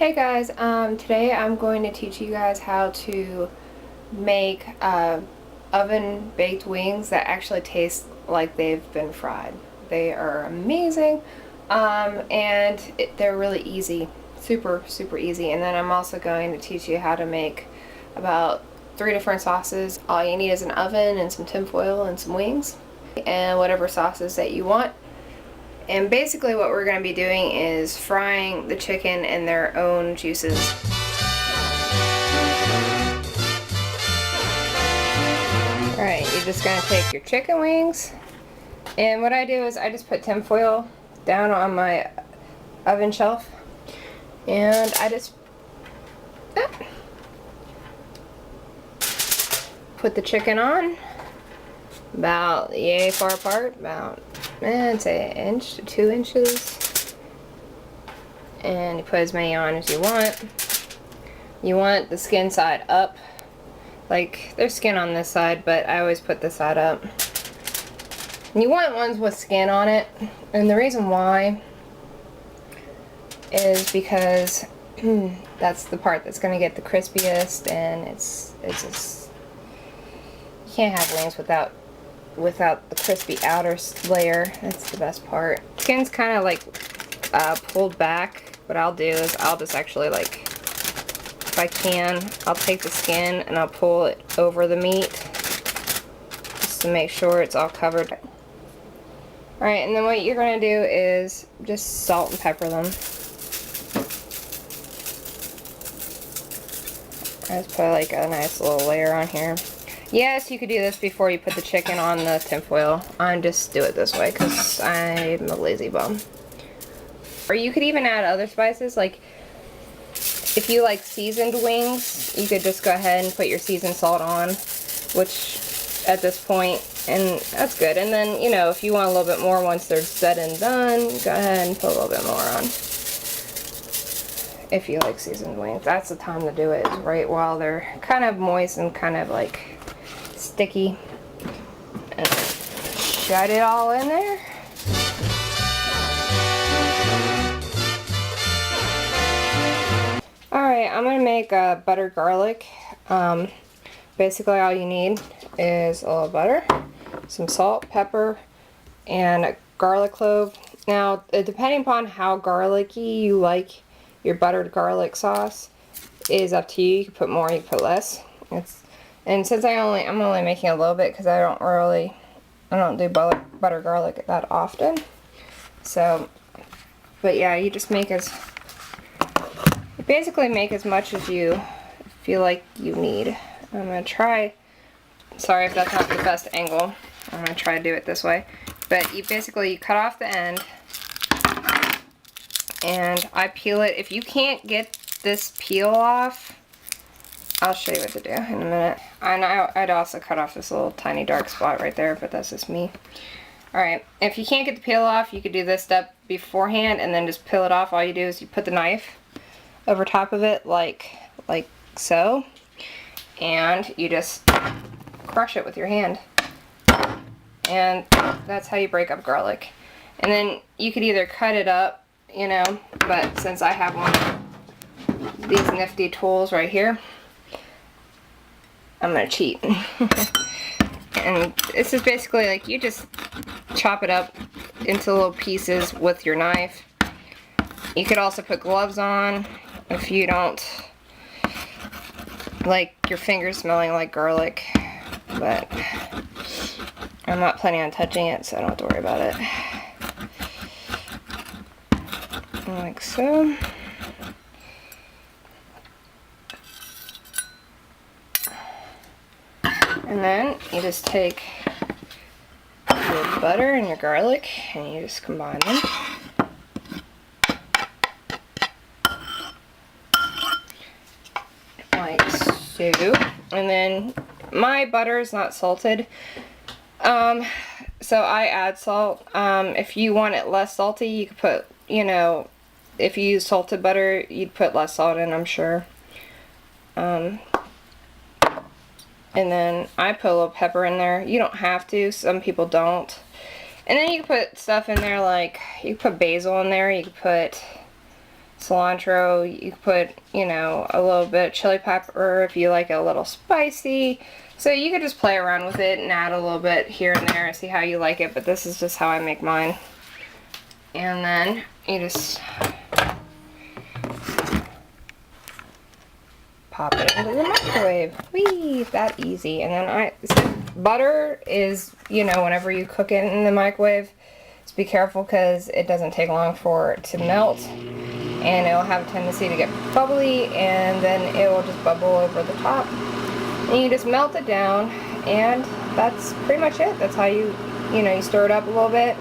Hey guys, today I'm going to teach you guys how to make oven baked wings that actually taste like they've been fried. They are amazing, and they're really easy, super easy. And then I'm also going to teach you how to make about 3 different sauces. All you need is an oven and some tinfoil and some wings and whatever sauces that you want. And basically what we're going to be doing is frying the chicken in their own juices. Alright, you're just going to take your chicken wings, and what I do is I just put tinfoil down on my oven shelf, and I just put the chicken on about yay far apart, about I'd say 1 inch to 2 inches, and you put as many on as you want. You want the skin side up, like there's skin on this side, but I always put this side up. And you want ones with skin on it, and the reason why is because that's the part that's going to get the crispiest, and it's just, you can't have wings without the crispy outer layer. That's the best part. Skin's kind of like pulled back. What I'll do is I'll just actually, like, if I can, I'll take the skin and I'll pull it over the meat just to make sure it's all covered. Alright, and then what you're going to do is just salt and pepper them. I just put like a nice little layer on here. Yes, you could do this before you put the chicken on the tinfoil. I just do it this way because I'm a lazy bum. Or you could even add other spices, like if you like seasoned wings, you could just go ahead and put your seasoned salt on, which at this point, and that's good. And then, you know, if you want a little bit more once they're said and done, go ahead and put a little bit more on. If you like seasoned wings, that's the time to do it, is right while they're kind of moist and kind of like sticky. And shut it all in there. Alright, I'm going to make butter garlic. Basically all you need is a little butter, some salt, pepper, and a garlic clove. Now, depending upon how garlicky you like your buttered garlic sauce is up to you. You can put more, you can put less. And since I'm only making a little bit because I don't do butter garlic that often. So, but yeah, you just basically make as much as you feel like you need. I'm gonna try, sorry if that's not the best angle, I'm gonna try to do it this way. But you cut off the end, and I peel it. If you can't get this peel off, I'll show you what to do in a minute. And I'd also cut off this little tiny dark spot right there, but that's just me. Alright, if you can't get the peel off, you could do this step beforehand and then just peel it off. All you do is you put the knife over top of it like so, and you just crush it with your hand. And that's how you break up garlic. And then you could either cut it up, you know, but since I have one of these nifty tools right here, I'm gonna cheat. And this is basically like you just chop it up into little pieces with your knife. You could also put gloves on if you don't like your fingers smelling like garlic, but I'm not planning on touching it, so I don't have to worry about it. Like so. And then you just take your butter and your garlic and you just combine them. Like so. And then my butter is not salted. So I add salt. If you want it less salty, you could put, you know, if you use salted butter, you'd put less salt in, I'm sure. And then I put a little pepper in there. You don't have to, some people don't. And then you can put stuff in there like, you can put basil in there, you can put cilantro. You could put, you know, a little bit of chili pepper if you like it a little spicy. So you could just play around with it and add a little bit here and there and see how you like it, but this is just how I make mine. And then you just pop it into the microwave. Whee! That easy. And then so butter is, you know, whenever you cook it in the microwave, just be careful because it doesn't take long for it to melt. And it'll have a tendency to get bubbly, and then it will just bubble over the top. And you just melt it down, and that's pretty much it. That's how you stir it up a little bit,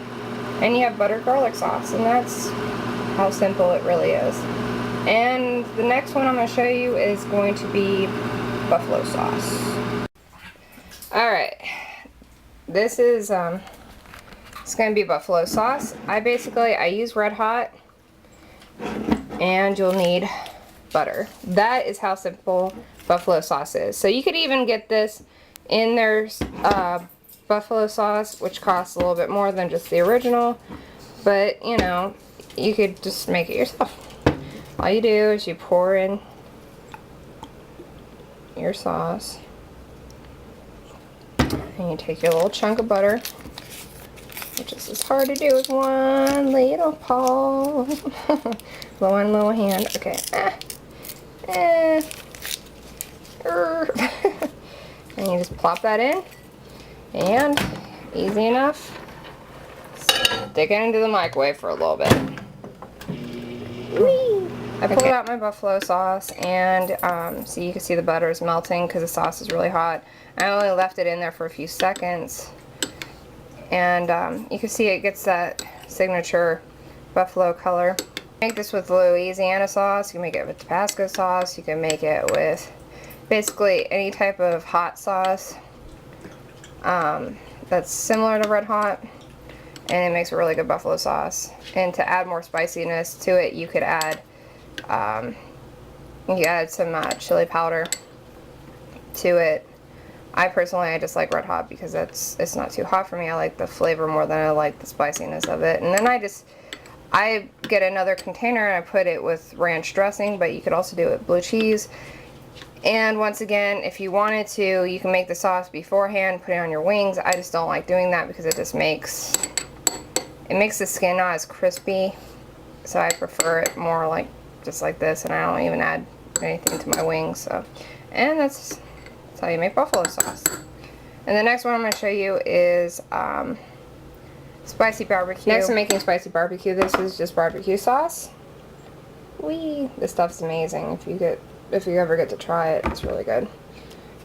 and you have buttered garlic sauce, and that's how simple it really is. And the next one I'm going to show you is going to be buffalo sauce. Alright, this is it's going to be buffalo sauce. I use Red Hot, and you'll need butter. That is how simple buffalo sauce is. So you could even get this in their buffalo sauce, which costs a little bit more than just the original, but you know, you could just make it yourself. All you do is you pour in your sauce, and you take your little chunk of butter, which is as hard to do with one little paw, one little hand. Okay. And you just plop that in, and easy enough, stick it into the microwave for a little bit. Whee! I pulled out my buffalo sauce, and so you can see the butter is melting because the sauce is really hot. I only left it in there for a few seconds, and you can see it gets that signature buffalo color. Make this with Louisiana sauce. You can make it with Tabasco sauce. You can make it with basically any type of hot sauce that's similar to Red Hot, and it makes a really good buffalo sauce. And to add more spiciness to it, you could add some chili powder to it. I just like Red Hot because it's not too hot for me. I like the flavor more than I like the spiciness of it. And then I get another container and I put it with ranch dressing, but you could also do it with blue cheese. And once again, if you wanted to, you can make the sauce beforehand, put it on your wings. I just don't like doing that because it just makes the skin not as crispy. So I prefer it more like just like this, and I don't even add anything to my wings. So, and that's how you make buffalo sauce. And the next one I'm going to show you is spicy barbecue. Next I'm making spicy barbecue. This is just barbecue sauce. Whee! This stuff's amazing. If you ever get to try it, it's really good.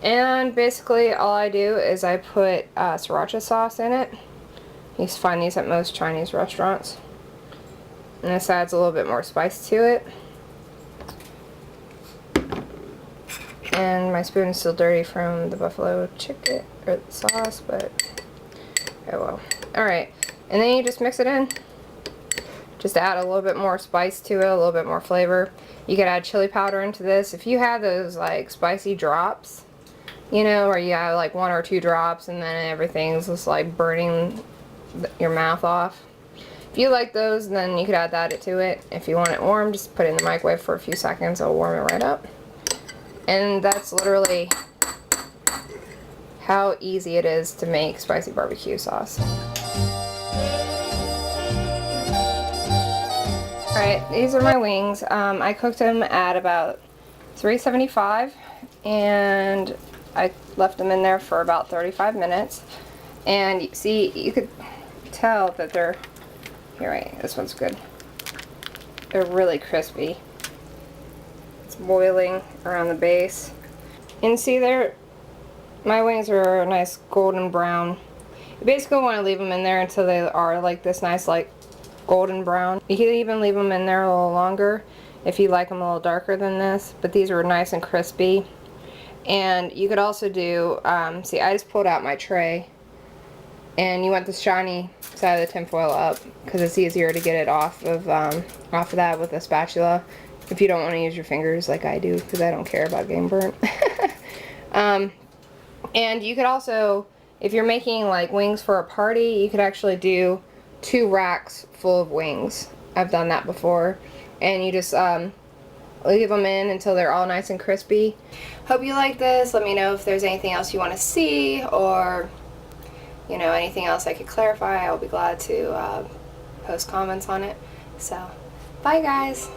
And basically all I do is I put sriracha sauce in it. You find these at most Chinese restaurants. And this adds a little bit more spice to it. And my spoon is still dirty from the buffalo chicken, or the sauce, but oh well. Alright, and then you just mix it in. Just add a little bit more spice to it, a little bit more flavor. You could add chili powder into this. If you have those like spicy drops, you know, where you have like 1 or 2 drops and then everything's just like burning your mouth off. If you like those, then you could add that to it. If you want it warm, just put it in the microwave for a few seconds. It'll warm it right up. And that's literally how easy it is to make spicy barbecue sauce. Alright, these are my wings. I cooked them at about 375, and I left them in there for about 35 minutes. And see, you could tell that they're, here, right, this one's good. They're really crispy. It's boiling around the base. And see there, my wings are a nice golden brown. You basically want to leave them in there until they are like this nice like golden brown. You can even leave them in there a little longer if you like them a little darker than this, but these are nice and crispy. And you could also do, see, I just pulled out my tray, and you want the shiny side of the tinfoil up because it's easier to get it off of that with a spatula if you don't want to use your fingers like I do, because I don't care about getting burnt. And you could also, if you're making like wings for a party, you could actually do 2 racks full of wings. I've done that before. and you just leave them in until they're all nice and crispy. Hope you like this. Let me know if there's anything else you want to see, or you know, anything else I could clarify. I'll be glad to post comments on it. So, bye guys.